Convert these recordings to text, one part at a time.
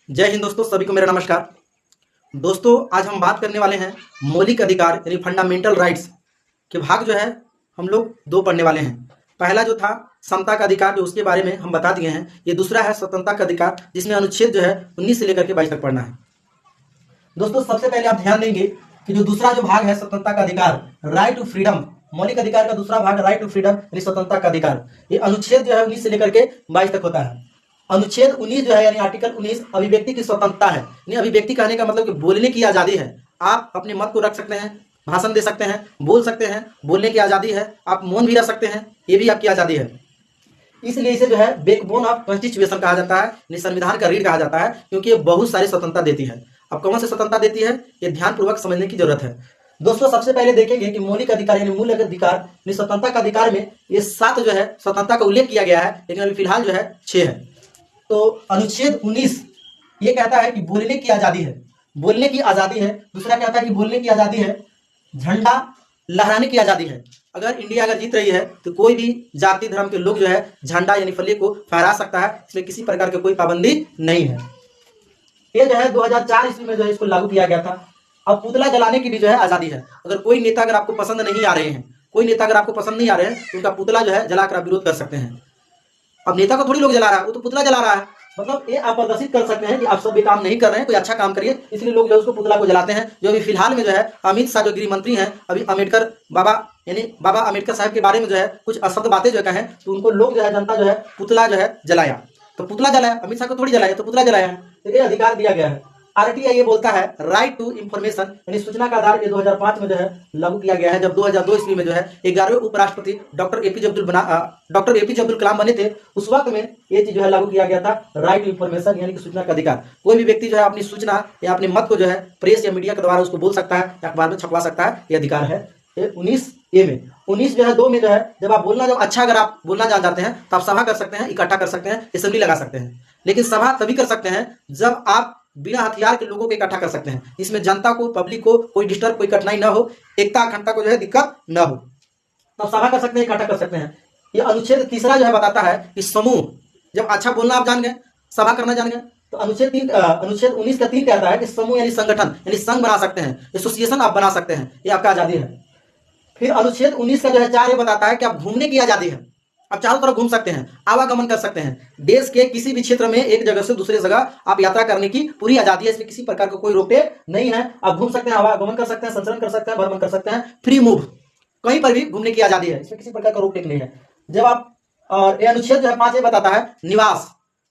जय हिंद दोस्तों, सभी को मेरा नमस्कार। दोस्तों, आज हम बात करने वाले हैं मौलिक अधिकार यानी फंडामेंटल राइट्स के भाग जो है हम लोग दो पढ़ने वाले हैं। पहला जो था समता का अधिकार, जो उसके बारे में हम बता दिए हैं। ये दूसरा है स्वतंत्रता का अधिकार, जिसमें अनुच्छेद जो है 19 से लेकर के 22 तक पढ़ना है। दोस्तों, सबसे पहले आप ध्यान देंगे कि जो दूसरा जो भाग है स्वतंत्रता का अधिकार, राइट टू फ्रीडम, मौलिक अधिकार का दूसरा भाग राइट टू फ्रीडम यानी स्वतंत्रता का अधिकार, ये अनुच्छेद जो है 19 से लेकर के 22 तक होता है। अनुच्छेद 19 जो है यानी आर्टिकल 19 अभिव्यक्ति की स्वतंत्रता है। यानी अभिव्यक्ति कहने का मतलब कि बोलने की आजादी है। आप अपने मत को रख सकते हैं, भाषण दे सकते हैं, बोल सकते हैं, बोलने की आजादी है। आप मौन भी रह सकते हैं, ये भी आपकी आजादी है। इसलिए इसे जो है बैकबोन ऑफ कॉन्स्टिट्यूशन कहा जाता है, संविधान का रीढ़ कहा जाता है, क्योंकि ये बहुत सारी स्वतंत्रता देती है। अब कौन सी स्वतंत्रता देती है, ये ध्यानपूर्वक समझने की जरूरत है। दोस्तों, सबसे पहले देखेंगे कि मौलिक अधिकार यानी मूल अधिकार यानी स्वतंत्रता का अधिकार में ये 7 जो है स्वतंत्रता का उल्लेख किया गया है, लेकिन अभी फिलहाल जो है 6 है। तो अनुच्छेद 19 ये कहता है कि बोलने की आजादी है, बोलने की आजादी है। दूसरा कहता है कि बोलने की आजादी है, झंडा लहराने की आजादी है। अगर इंडिया अगर जीत रही है तो कोई भी जाति धर्म के लोग जो है झंडा यानी फलिए को फहरा सकता है, इसमें किसी प्रकार की कोई पाबंदी नहीं है। ये जो है 2004 ईस्वी में जो है इसको लागू किया गया था। अब पुतला जलाने की भी जो है आजादी है। अगर कोई नेता अगर आपको पसंद नहीं आ रहे हैं, कोई नेता अगर आपको पसंद नहीं आ रहे हैं तो उनका पुतला जो है जलाकर आप विरोध कर सकते हैं। अब नेता को थोड़ी लोग जला रहा है, वो तो पुतला जला रहा है। मतलब ये आप प्रदर्शित कर सकते हैं कि आप सब भी काम नहीं कर रहे हैं, कोई अच्छा काम करिए, इसलिए लोग जो है उसको पुतला को जलाते हैं। जो अभी फिलहाल में जो है अमित शाह जो गृह मंत्री हैं, अभी अम्बेडकर बाबा यानी बाबा अम्बेडकर साहब के बारे में जो है कुछ असत्य बातें जो कहें, तो उनको लोग जो है जनता जो है पुतला जो है जलाया। तो पुतला जलाया, अमित शाह को थोड़ी जलाया, तो पुतला जलाया है। तो ये अधिकार दिया गया है। आरटीआई ये बोलता है राइट टू इंफॉर्मेशन यानी सूचना का आधार, ये 2005 में जो है लागू किया गया है। जब 2002 ईस्वी में जो है 11वें उपराष्ट्रपति डॉक्टर एपीजे अब्दुल कलाम बने थे, उस वक्त में ये चीज जो है लागू किया गया था, राइट टू इंफॉर्मेशन यानी कि सूचना का अधिकार। कोई भी व्यक्ति जो है अपनी सूचना या अपने मत को जो है प्रेस या मीडिया के द्वारा उसको बोल सकता है या अखबार में छपवा सकता है, ये अधिकार है। 19A में 19 जो है 2 में जो है जब आप बोलना, जब अच्छा अगर आप बोलना जान जाते हैं तो आप सभा कर सकते हैं, इकट्ठा कर सकते हैं, असेंबली लगा सकते हैं। लेकिन सभा तभी कर सकते हैं जब आप बिना हथियार के लोगों को इकट्ठा कर सकते हैं, इसमें जनता को, पब्लिक को कोई डिस्टर्ब, कोई कठिनाई ना हो, एकता अखंडता को जो है दिक्कत ना हो, तो सभा कर सकते हैं, इकट्ठा कर सकते हैं। ये अनुच्छेद तीसरा जो है बताता है कि समूह, जब अच्छा बोलना आप जान गए, सभा करना जान गए, तो अनुच्छेद 19 का 3 कहता है कि समूह यानी संगठन यानी संघ बना सकते हैं, एसोसिएशन आप बना सकते हैं, ये आपका आजादी है। फिर अनुच्छेद 19 का जो है 4 ये बताता है कि आप घूमने की आजादी है, आप चारों तरफ घूम सकते हैं, आवागमन कर सकते हैं। देश के किसी भी क्षेत्र में एक जगह से दूसरी जगह आप यात्रा करने की पूरी आजादी है, इसमें किसी प्रकार का कोई रोक नहीं है। आप घूम सकते हैं, आवागमन कर सकते हैं, संचरण कर सकते हैं, भ्रमण कर सकते हैं, फ्री मूव, कहीं पर भी घूमने की आजादी है, इसमें किसी प्रकार का रोक नहीं है। जब आप और ये अनुच्छेद जो है 5 ये बताता है निवास,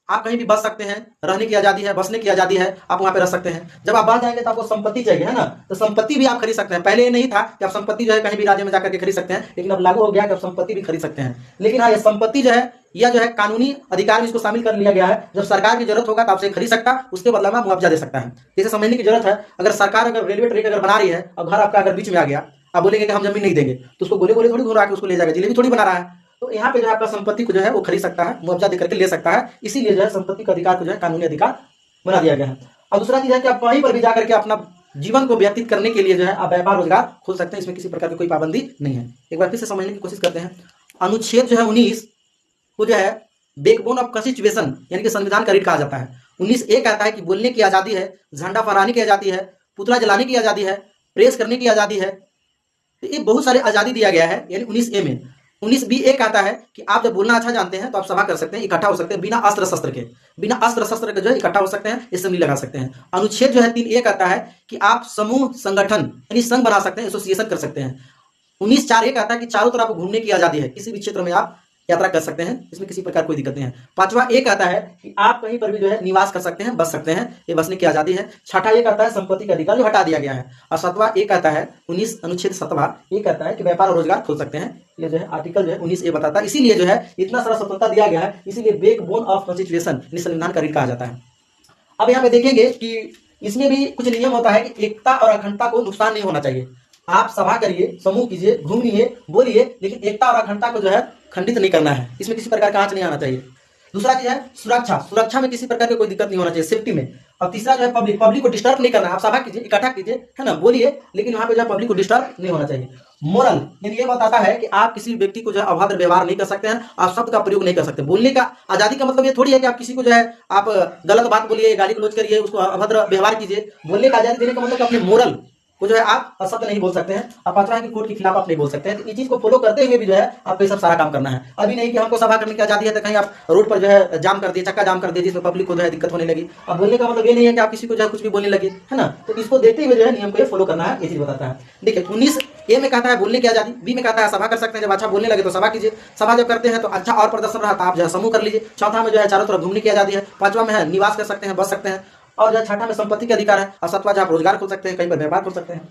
आप कहीं भी बस सकते हैं, रहने की आजादी है, बसने की आजादी है, आप वहां पे रह सकते हैं। जब आप बाहर जाएंगे तो आपको संपत्ति चाहिए, है ना, तो संपत्ति भी आप खरीद सकते हैं। पहले ये नहीं था कि आप संपत्ति जो है कहीं भी राज्य में जाकर के खरीद सकते हैं, लेकिन अब लागू हो गया कि आप संपत्ति भी खरीद सकते हैं। लेकिन हाँ, ये संपत्ति जो है यह जो है कानूनी अधिकार में इसको शामिल कर लिया गया है। जब सरकार की जरूरत होगा तो आपसे खरीद सकता, उसके बदला में मुआवजा दे सकता है। इसे समझने की जरूरत है। अगर सरकार अगर रेलवे ट्रैक अगर बना रही है और घर आपका अगर बीच में आ गया, आप बोलेंगे कि हम जमीन नहीं देंगे, तो उसको गोले गोले थोड़ी घुरा के उसको ले जाएगा, जिलेबी थोड़ी बना रहा है। तो यहाँ पे जो है आपका संपत्ति को जो है वो खरीद सकता है, मुआवजा देकर के ले सकता है। इसीलिए जो है संपत्ति का अधिकार को जो है कानूनी अधिकार बना दिया गया है। और दूसरा चीज है कि आप कहीं पर भी जाकर के अपना जीवन को व्यतीत करने के लिए जो है आप व्यापार रोजगार खोल सकते हैं, इसमें किसी प्रकार की कोई पाबंदी नहीं है। एक बार फिर से समझने की कोशिश करते हैं। अनुच्छेद जो है 19 को जो है बैकबोन ऑफ कॉन्स्टिट्यूशन यानी कि संविधान का रीढ़ कहा जाता है। 19A कहता है कि बोलने की आजादी है, झंडा फहराने की आजादी है, पुतला जलाने की आजादी है, प्रेस करने की आजादी है। तो ये बहुत सारी आजादी दिया गया है यानी 19A में। 19B कहता है कि आप जब बोलना अच्छा जानते हैं तो आप सभा कर सकते हैं, इकट्ठा हो सकते हैं, बिना अस्त्र शस्त्र के, बिना अस्त्र शस्त्र के जो है इकट्ठा हो सकते हैं, असेंबली लगा सकते हैं। अनुच्छेद जो है 3A कहता है कि आप समूह, संगठन यानी संघ बना सकते हैं, एसोसिएशन कर सकते हैं। 19(4) ये कहता है कि चारों तरफ घूमने की आजादी है, किसी भी क्षेत्र में आप यात्रा कर सकते हैं, इसमें किसी प्रकार कोई दिक्कत नहीं है। 5वां ए कहता है कि आप कहीं पर भी जो है निवास कर सकते हैं, बस सकते हैं, ये बसने की आजादी है। 6ठा ये कहता है संपत्ति का अधिकार जो हटा दिया गया है। और 7वां ए कहता है 19 अनुच्छेद 7वां ये कहता है कि व्यापार और रोजगार खोल सकते हैं। ये जो है आर्टिकल जो है 19A बताता है। इसीलिए जो है इतना सारा स्वतंत्रता दिया गया है, इसीलिए बैकबोन ऑफ कॉन्स्टिट्यूशन संविधान का रीढ़ कहा जाता है। अब यहाँ पे देखेंगे कि इसमें भी कुछ नियम होता है कि एकता और अखंडता को नुकसान नहीं होना चाहिए। आप सभा करिए, समूह कीजिए, घूमिए, बोलिए, लेकिन एकता और अखंडता को जो है खंडित नहीं करना है, इसमें किसी प्रकार का आंच नहीं आना चाहिए। दूसरा चीज है सुरक्षा, सुरक्षा में किसी प्रकार की कोई दिक्कत नहीं होना चाहिए, सेफ्टी में। और तीसरा जो है पब्लिक को डिस्टर्ब नहीं करना है। आप सभा कीजिए, इकट्ठा कीजिए, है ना, बोलिए, लेकिन वहां पे जो है पब्लिक को डिस्टर्ब नहीं होना चाहिए। मोरल यानी ये बताता है कि आप किसी व्यक्ति को जो है अभद्र व्यवहार नहीं कर सकते हैं, आप शब्द का प्रयोग नहीं कर सकते। बोलने का आजादी का मतलब ये थोड़ी है कि आप किसी को जो है आप गलत बात बोलिए, गाली गलौज करिए, उसको अभद्र व्यवहार कीजिए। बोलने का आजादी देने का मतलब अपने मोरल वो जो है आप अशब्द नहीं बोल सकते हैं। अब पांचवा है कि कोर्ट के खिलाफ आप नहीं बोल सकते हैं। तो इस चीज को फॉलो करते हुए भी जो है आपको ये सब सारा काम करना है। अभी नहीं कि हमको सभा करने की आजादी है तो कहीं आप रोड पर जो है जाम कर दिए, चक्का जाम कर दिए, जिसमें पब्लिक को जो है दिक्कत होने लगी। अब बोलने का मतलब ये नहीं है कि आप किसी को जो है कुछ भी बोलने लगे, है ना। तो इसको देखते हुए जो है नियम को फॉलो करना है, ये चीज बताता है। देखिए 19A में कहता है बोलने की आजादी, बी में कहता है सभा कर सकते हैं, जब अच्छा बोलने लगे तो सभा कीजिए, सभा जब करते हैं तो अच्छा और प्रदर्शन रहा तो आप जो है समूह कर लीजिए। चौथा में जो है चारों तरफ घूमने की आजादी है। पांचवा में है निवास कर सकते हैं, बस सकते हैं। और जो है छठा में संपत्ति का अधिकार है। और सातवां जो आप रोजगार खोल सकते हैं, कहीं पर व्यापार खोल सकते हैं।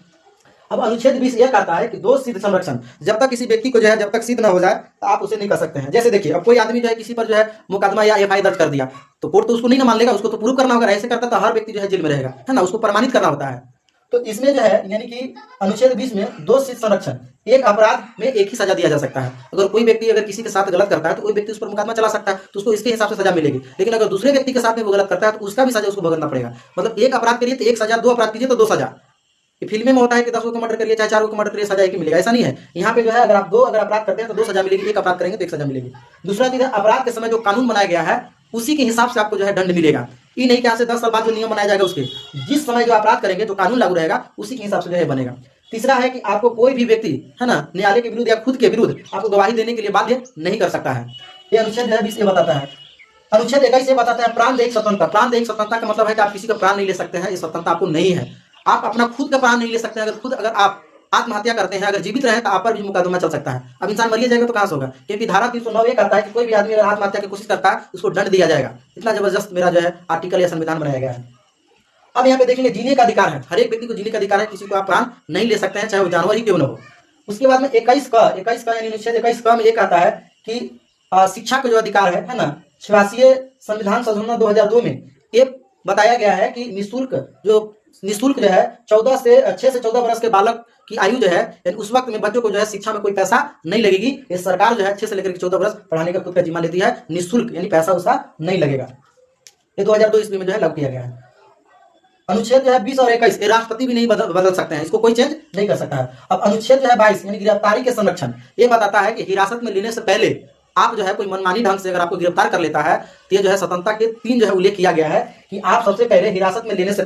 अब अनुच्छेद 20 यह कहता है कि दोष सिद्ध संरक्षण, जब तक किसी व्यक्ति को जो है जब तक सिद्ध ना हो जाए तो आप उसे नहीं कर सकते हैं। जैसे देखिए अब कोई आदमी जो है किसी पर जो है मुकदमा या FI दर्ज कर दिया तो कोर्ट तो उसको नहीं ना मान लेगा, उसको तो प्रूव करना होगा। ऐसे करता तो हर व्यक्ति जो है जेल में रहेगा, है ना, उसको प्रमाणित करना होता है। तो इसमें जो है यानी कि अनुच्छेद 20 में दोष सिद्ध संरक्षण, एक अपराध में एक ही सजा दिया जा सकता है। अगर कोई व्यक्ति अगर किसी के साथ गलत करता है तो कोई व्यक्ति उस पर मुकदमा चला सकता है, तो उसको इसके हिसाब से सजा मिलेगी। लेकिन अगर दूसरे व्यक्ति के साथ में वो गलत करता है तो उसका भी सजा उसको भुगतना पड़ेगा। मतलब एक अपराध करिए तो एक सजा, दो अपराध कीजिए तो दो सजा। फिल्म में होता है कि 10 को मर्डर करिए चाहे 4 को मर्डर करिए सजा एक ही मिलेगा, ऐसा नहीं है। यहाँ पे जो है अगर आप अगर अपराध करते हैं तो 2 सजा मिलेगी, एक अपराध करेंगे तो 1 सजा मिलेगी। दूसरा चीज है अपराध के समय जो कानून बनाया गया है उसी के हिसाब से आपको जो है दंड मिलेगा। ये नहीं कि यहाँ से 10 साल बाद जो नियम बनाया जाएगा उसके जिस समय जो अपराध करेंगे तो कानून लागू रहेगा उसी के हिसाब से जो है बनेगा। तीसरा है कि आपको कोई भी व्यक्ति, है ना, न्यायालय के विरुद्ध या खुद के विरुद्ध आपको गवाही देने के लिए बाध्य नहीं कर सकता है। ये अनुच्छेद 20 ये बताता है। अनुच्छेद 21 ये बताता है प्राणदैहिक स्वतंत्रता। प्राणदैहिक स्वतंत्रता का मतलब है कि आप किसी का प्राण नहीं ले सकते हैं, ये स्वतंत्रता आपको नहीं है। आप अपना खुद का प्राण नहीं ले सकते हैं। अगर आप आत्महत्या करते हैं, अगर जीवित रहे तो आप पर भी मुकदमा चल सकता है। अब इंसान मरिए जाएगा तो कहां से होगा, क्योंकि धारा 309 ये कहता है कि कोई भी आदमी अगर आत्महत्या की कोशिश करता है उसको दंड दिया जाएगा। इतना जबरदस्त मेरा जो है आर्टिकल या संविधान बनाया गया है। अब यहाँ पे देखेंगे जीने का अधिकार है, हर एक व्यक्ति को जीने का अधिकार है, किसी को आप प्राण नहीं ले सकते हैं चाहे वो जानवर ही क्यों न हो। उसके बाद में 21 का यानी अनुच्छेद 21 का में ये कहता है कि शिक्षा का जो अधिकार है ना, 86वें संविधान संशोधन 2002 में ये बताया गया है कि निःशुल्क जो है 6 से 14 वर्ष के बालक की आयु जो है उस वक्त में बच्चों को जो है शिक्षा में कोई पैसा नहीं लगेगी। ये सरकार जो है 6 से लेकर 14 वर्ष पढ़ाने का खुद का जिम्मा लेती है, निःशुल्क यानी पैसा उसका नहीं लगेगा। ये 2002 ईस्वी में जो है लागू किया गया है। अनुच्छेद जो है 20 और 21 ये राष्ट्रपति भी नहीं बदल सकते हैं, इसको कोई चेंज नहीं कर सकता है। अब अनुच्छेद जो है 22 यानी गिरफ्तारी के संरक्षण, ये बताता है कि हिरासत में लेने से पहले आप जो है कोई मनमानी ढंग से अगर आपको गिरफ्तार कर लेता है तो ये जो है स्वतंत्रता के 3 जो है उल्लेख किया गया है कि आप सबसे पहले हिरासत में लेने से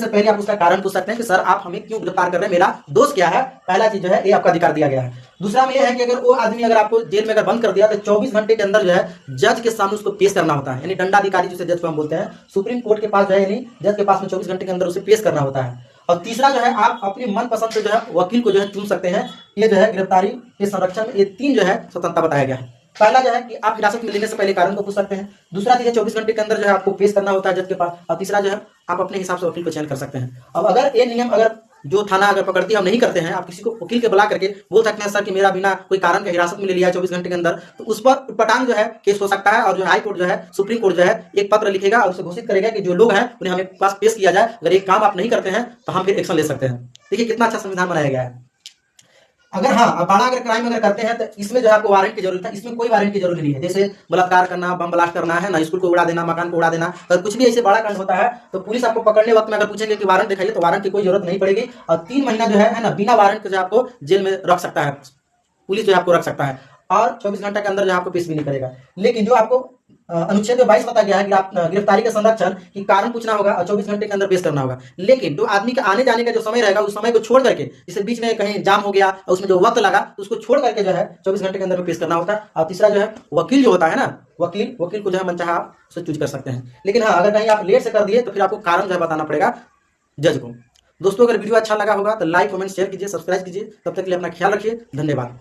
पहले आप उसका कारण पूछ सकते हैं कि सर आप हमें क्यों गिरफ्तार कर रहे हैं, मेरा दोष क्या है। पहला चीज जो है ये आपका अधिकार दिया गया है। दूसरा में ये है कि अगर वो आदमी अगर आपको जेल में अगर बंद कर दिया तो 24 घंटे के अंदर जो है जज के सामने उसको पेश करना होता है, यानी दंडाधिकारी जिसे जज को हम बोलते हैं, सुप्रीम कोर्ट के पास जो है यानी जज के पास में 24 घंटे के अंदर उसे पेश करना होता है। और तीसरा जो है आप अपने मनपसंद से जो है वकील को जो है चुन सकते हैं। ये जो है गिरफ्तारी के संरक्षण में ये 3 जो है स्वतंत्रता बताया गया है। पहला जो है कि आप हिरासत में लेने से पहले कारण को पूछ सकते हैं। दूसरा चीज है 24 घंटे के अंदर जो है आपको पेश करना होता है जज के पास। और तीसरा जो है आप अपने हिसाब से वकील को चयन कर सकते हैं। अब अगर ये नियम अगर जो थाना अगर पकड़ती है हम नहीं करते हैं, आप किसी को वकील के बुला करके बोल सकते हैं सर कि मेरा बिना कोई कारण के हिरासत में ले लिया है 24 घंटे के अंदर, तो उस पर पटांग जो है केस हो सकता है। और जो हाई कोर्ट जो है सुप्रीम कोर्ट जो है एक पत्र लिखेगा और उसे घोषित करेगा कि जो लोग हैं उन्हें हमें पास पेश किया जाए। अगर एक काम आप नहीं करते हैं तो हम फिर एक्शन ले सकते हैं। देखिए कितना अच्छा संविधान बनाया गया है। अगर हाँ बड़ा अगर क्राइम अगर करते हैं तो इसमें जो है आपको वारंट की जरूरत है, इसमें कोई वारंट की जरूरत नहीं है। जैसे बलात्कार करना, बम ब्लास्ट करना, है ना, स्कूल को उड़ा देना, मकान को उड़ा देना, अगर कुछ भी ऐसे बड़ा कांड होता है तो पुलिस आपको पकड़ने वक्त में अगर पूछेंगे कि वारंट दिखाइए तो वारंट की कोई जरूरत नहीं पड़ेगी। और 3 महीना जो है ना बिना वारंट के जो आपको जेल में रख सकता है, पुलिस जो आपको रख सकता है। और 24 घंटे के अंदर जो आपको पेश भी नहीं करेगा। लेकिन जो आपको अनुच्छेद 22 बताया गया है कि आप गिरफ्तारी के संरक्षण की कारण पूछना होगा और 24 घंटे के अंदर पेश करना होगा। लेकिन जो आदमी का आने जाने का जो समय रहेगा उस समय को छोड़ करके, जिससे बीच में कहीं जाम हो गया और उसमें जो वक्त लगा तो उसको छोड़ करके जो है 24 घंटे के अंदर पेश करना होता है। और तीसरा जो है वकील जो होता है ना, वकील को जो है मनचाहा आप उसे चूज कर सकते हैं। लेकिन हाँ अगर कहीं आप लेट से कर दिए तो फिर आपको कारण जो है बताना पड़ेगा जज को। दोस्तों अगर वीडियो अच्छा लगा होगा तो लाइक कमेंट शेयर कीजिए, सब्सक्राइब कीजिए। तब तक के लिए अपना ख्याल रखिए, धन्यवाद।